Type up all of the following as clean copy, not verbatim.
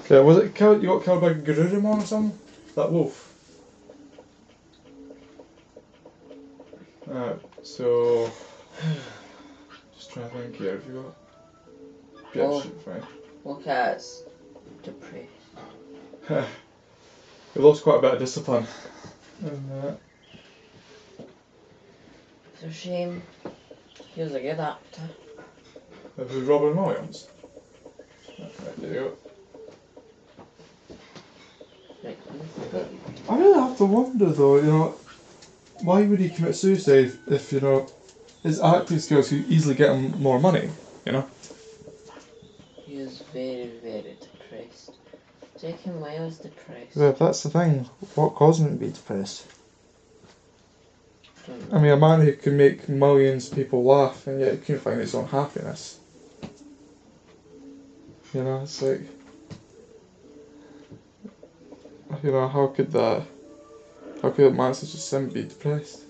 Yeah, was it killed? You got killed by Garurumon or something? That wolf. So just trying to think here. Have you got? Yeah, Oh, shit, fine. look at it's depressed. We lost quite a bit of discipline. And, It's a shame. He was a good actor. who's Robin Williams? Right, there you go. Right. I really have to wonder though, you know, why would he commit suicide if, you know, his acting skills could easily get him more money, you know? He was very, very depressed. Do you reckon why I was depressed? Yeah, that's the thing. What caused him to be depressed? Don't know. I mean, a man who can make millions of people laugh and yet he couldn't find his own happiness. You know, it's like, you know, how could that man such a simp be depressed?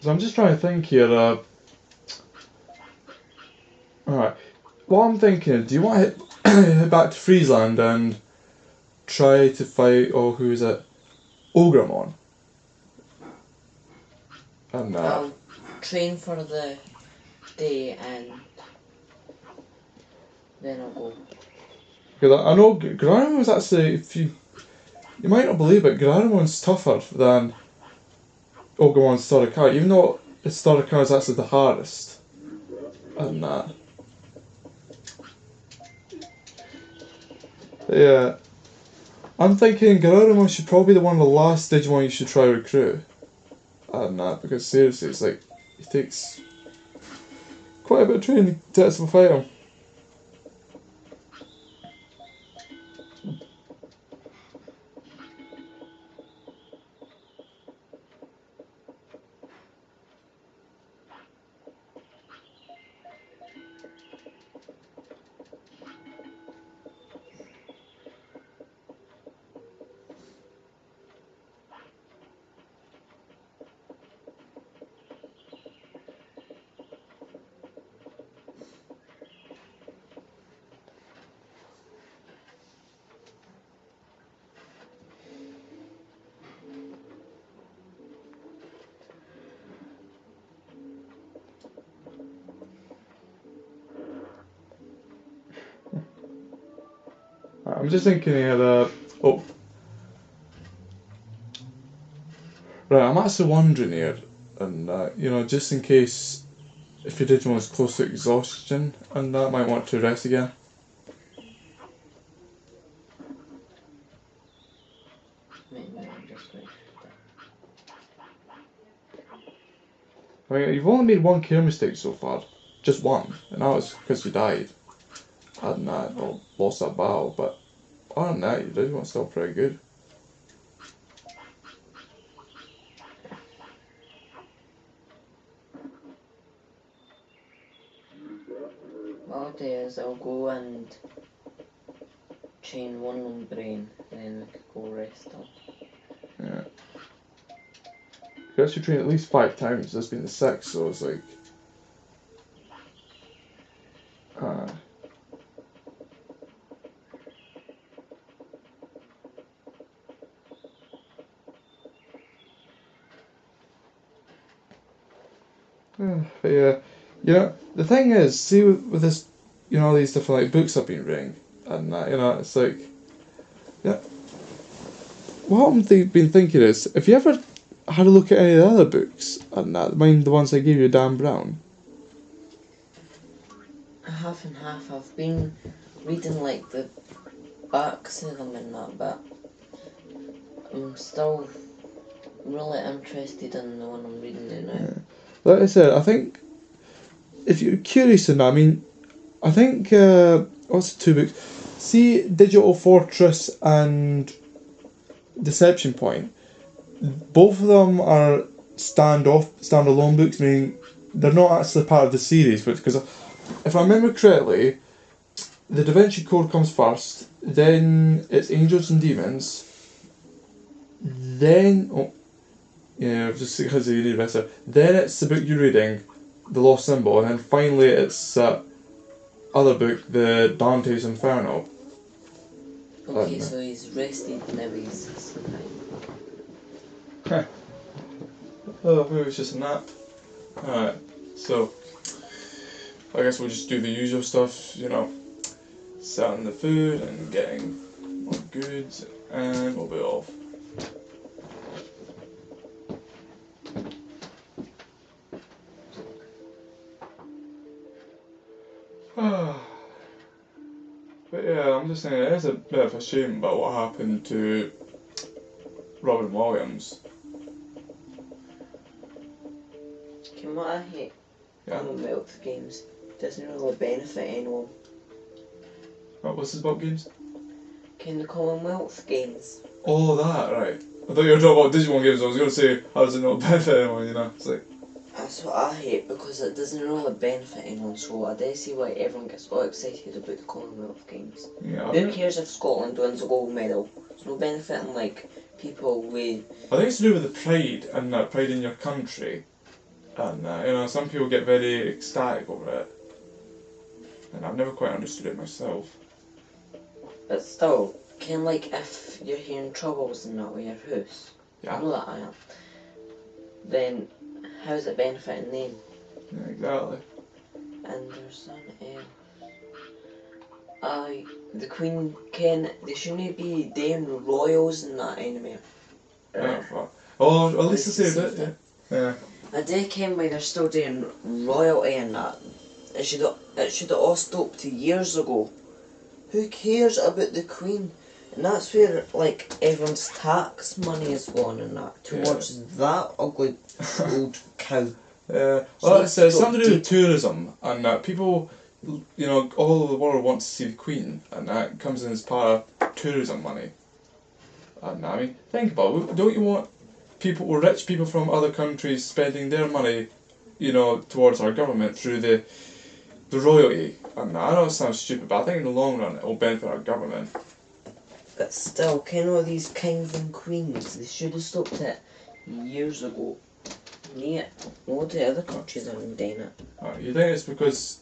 So I'm just trying to think here, alright, what I'm thinking, do you want to head back to Freezeland and try to fight, who is it? Ogremon? And I'll train for the day and then I'll go. because I know Garurumon's actually, if you might not believe it, Garurumon's tougher than Ogamon's Storikar, even though Storikar is actually the hardest. And yeah, I'm thinking Garurumon should probably be one of the last Digimon you should try to recruit. And because seriously, it's like, it takes quite a bit of training to actually fight him. I'm just thinking here that, right, I'm actually wondering here, and you know, just in case if your Digimon is close to exhaustion, and that might want to rest again. Maybe I'm just going to I mean, you've only made one care mistake so far, just one, and that was because you died. And or lost that battle, but other than that, your Digimon's still pretty good. What I'll do is I'll go and chain one on brain and then we could go rest up. Yeah. You actually train at least 5 times, this being the 6th, so it's like... But yeah, you know, the thing is, see with this, you know, these different like books I've been reading, and you know, it's like, yeah. What I've been thinking is, if you ever had a look at any of the other books, and mind the ones I gave you, Dan Brown. Half and half. I've been reading like the backs of them and that, but I'm still really interested in the one I'm reading now. Yeah. Like I said, I think if you're curious enough, I mean, I think what's the 2 books? See, Digital Fortress and Deception Point. Both of them are standalone books, meaning they're not actually part of the series. Because if I remember correctly, the Da Vinci Code comes first, then it's Angels and Demons, then just because you read better, then it's the book you're reading, The Lost Symbol, and then finally it's that other book, the Dante's Inferno. Okay, so he's rested now. He's Huh. Oh, maybe it's just a nap. Alright, so I guess we'll just do the usual stuff, selling the food and getting more goods, and we'll be off. But yeah, I'm just saying it is a bit of a shame about what happened to Robin Williams. Can what I hate Yeah. Commonwealth Games doesn't really benefit anyone. What was this about games? Can the Commonwealth Games? Oh, that, right. I thought you were talking about Digimon games. I was going to say, how does it not benefit anyone, It's like... That's what I hate, because it doesn't really benefit anyone, so I do see why everyone gets all excited about the Commonwealth Games. Yeah. Who cares if Scotland wins a gold medal? It's no benefiting, like, people with... I think it's to do with the pride and pride in your country. And, some people get very ecstatic over it. And I've never quite understood it myself. But still, like, if you're hearing troubles and that with your house, Yeah. I know that I am, then how's it benefiting them? Yeah, exactly. And there's something else. The Queen, they shouldn't be damn royals in that anymore. Oh, at least they saved it, yeah. I do ken why they're still doing royalty and that. It should have all stopped years ago. Who cares about the Queen? And that's where, like, everyone's tax money is going and that, towards that ugly old cow. Yeah, well, it's something to do with tourism, and people, all over the world want to see the Queen, and that comes in as part of tourism money. And I mean, think about it, don't you want rich people from other countries spending their money, towards our government through the royalty? And I know it sounds stupid, but I think in the long run it will benefit our government. But still, all these kings and queens, they should have stopped it years ago. Yeah, all the other countries are doing it. You think it's because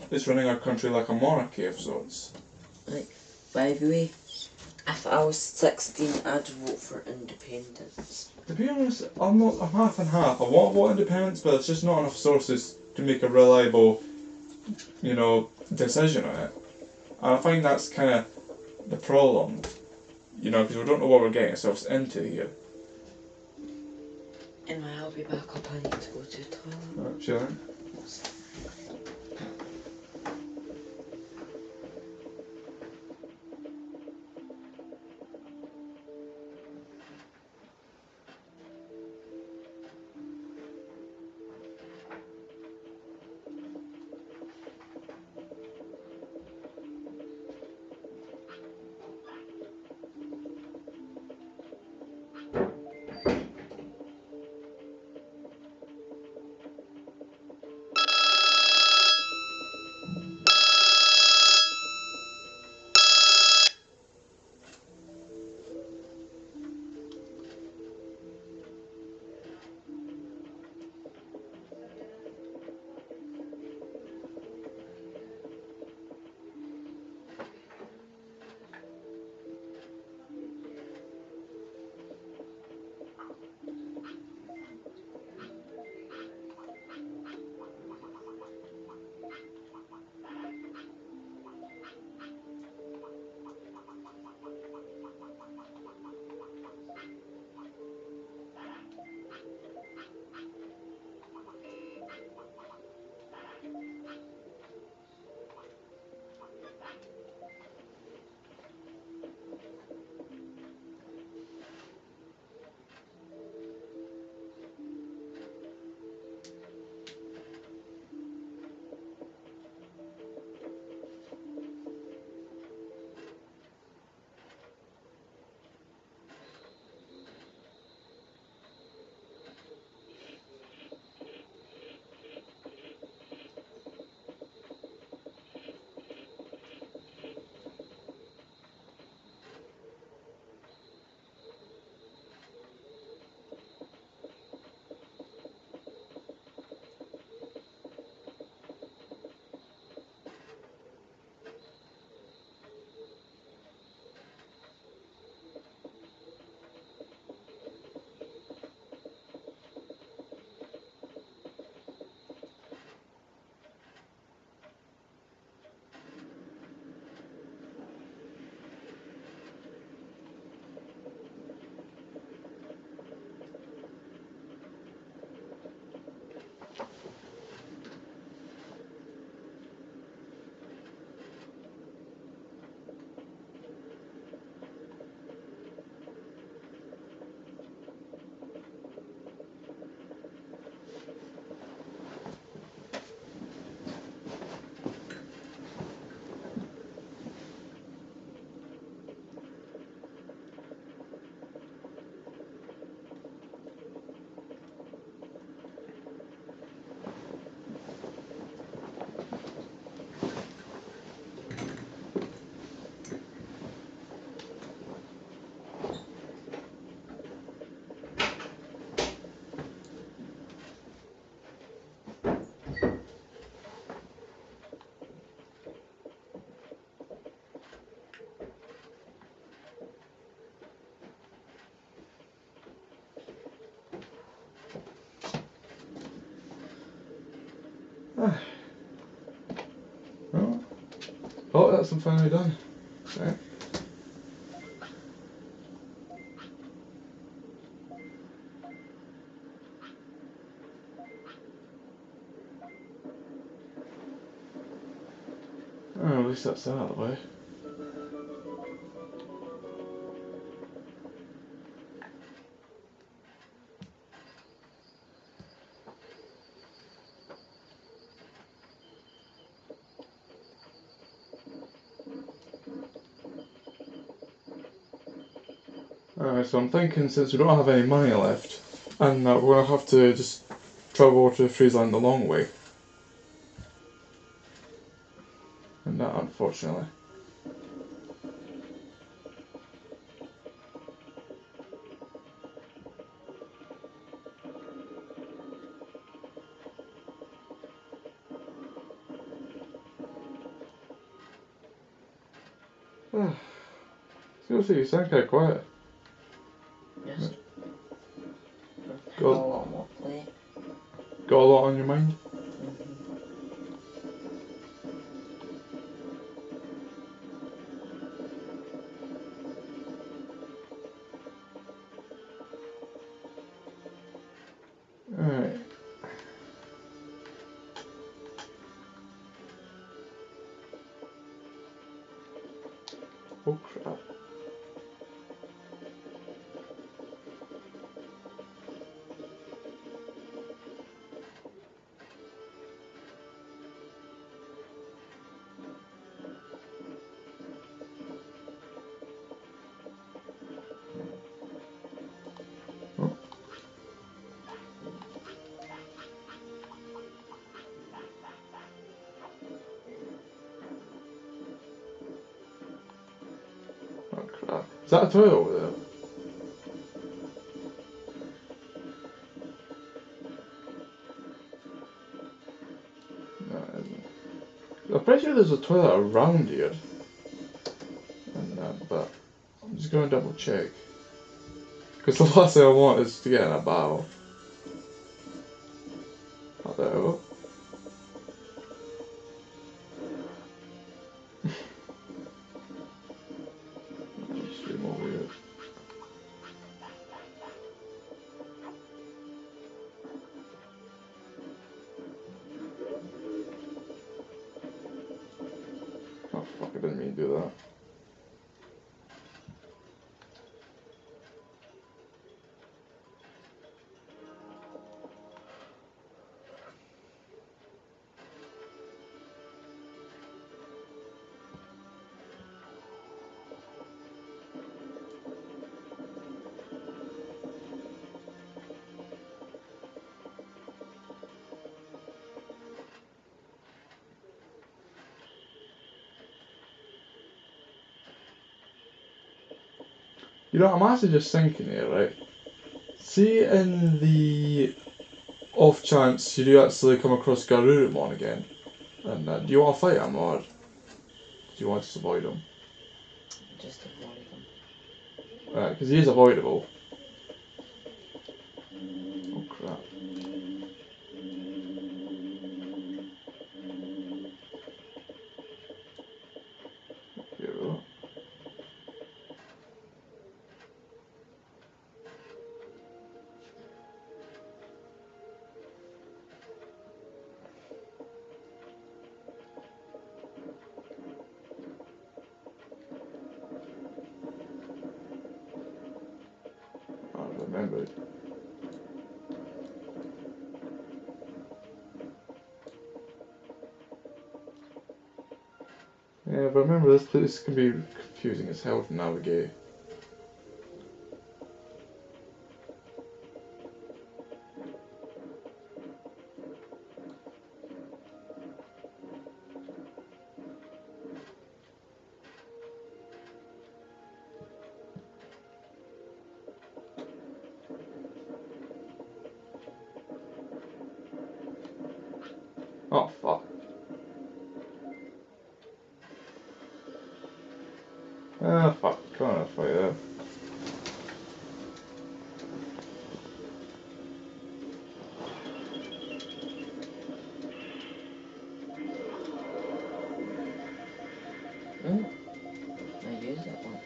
it's running our country like a monarchy of sorts? Like, by the way, if I was 16, I'd vote for independence. To be honest, I'm half and half. I want independence, but there's just not enough sources to make a reliable, decision on it. And I find that's kind of the problem, because we don't know what we're getting ourselves into here. Anyway, I'll be back up. I need to go to the toilet. Alright, chilling. Oh, that's finally done. Right. Oh, at least that's that out of the way. Alright, so I'm thinking since we don't have any money left, and we're going to have to just travel over to Freezeland the long way. And that, unfortunately. Seriously, you sound kind of quiet. Just Got, a lot more plate. got a lot on your mind? Alright. Oh crap. Oh. Oh crap. Is that a toilet over there? No, it isn't. I'm pretty sure there's a toilet around here. And but I'm just going to double check. Because the last thing I want is to get in a battle. Although... just remove it. Oh fuck, I didn't mean to do that. You know, I'm actually just thinking here, right? See, in the off chance you do actually come across Garurumon again, and do you want to fight him or do you want to just avoid him? Just avoid them. Right, because he is avoidable. Oh crap. Here we go. I remembered. Yeah, but remember this place can be confusing as hell to navigate. Oh fuck. Ah fuck, come on, fight that. I use it once.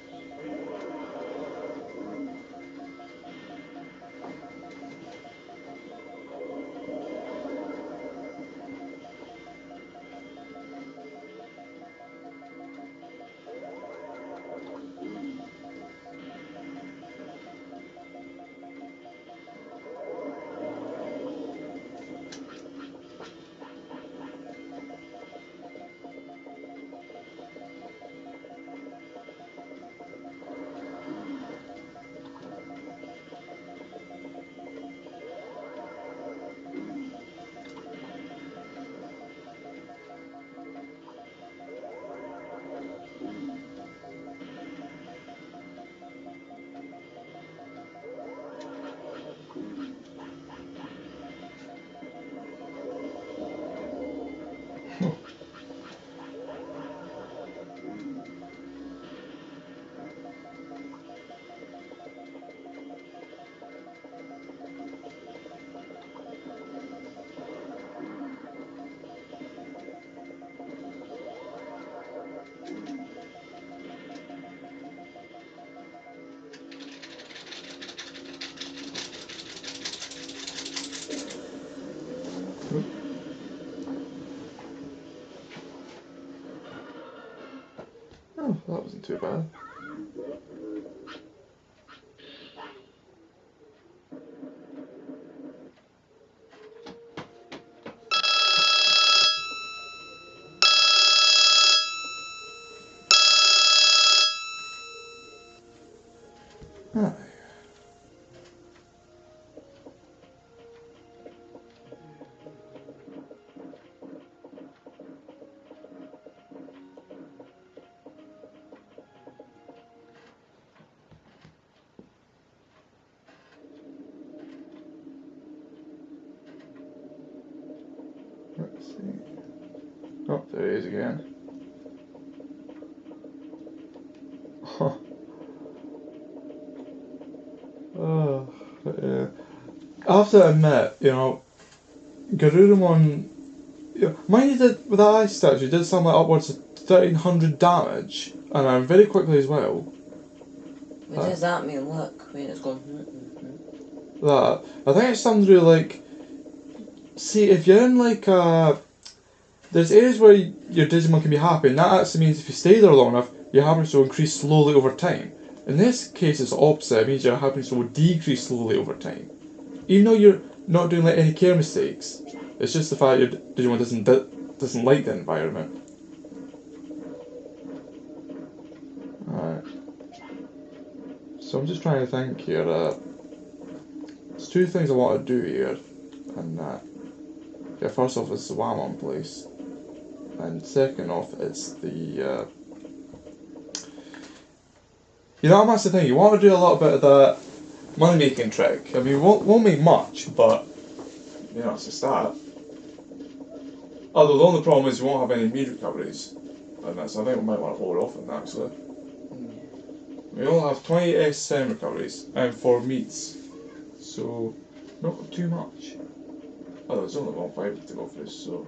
Oh, that wasn't too bad. Ah. Let's see. Oh, there he is again. Oh, yeah. I have to admit, Garurumon, mind you did, with that ice statue, did something like upwards of 1300 damage, and very quickly as well. What does that mean? Look, when it's going. That, I think it sounds really like, see, if you're in like there's areas where your Digimon can be happy, and that actually means if you stay there long enough, your happiness will increase slowly over time. In this case, it's the opposite. It means your happiness will decrease slowly over time. Even though you're not doing like any care mistakes, it's just the fact your Digimon doesn't like the environment. Alright. So I'm just trying to think here. There's two things I want to do here, and yeah, first off, it's the Wamon place, and second off, it's the. That's the thing. You want to do a little bit of that money making trick. I mean, won't make much, but it's a start. Although the only problem is you won't have any meat recoveries, and that's, I think we might want to hold off on that actually. We only have 20 SM recoveries and 4 meats, so not too much. Although there's only 150 to go for this, so.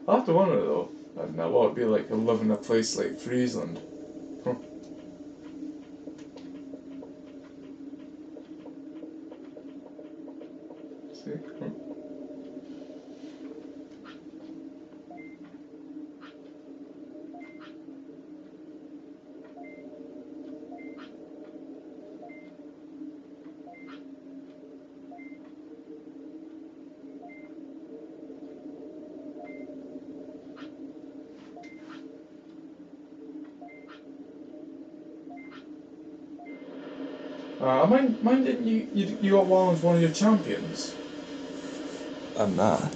I have to wonder though, and what would be like to live in a place like Freezeland. Huh. See? Huh. Mind didn't you got one as one of your champions? And that.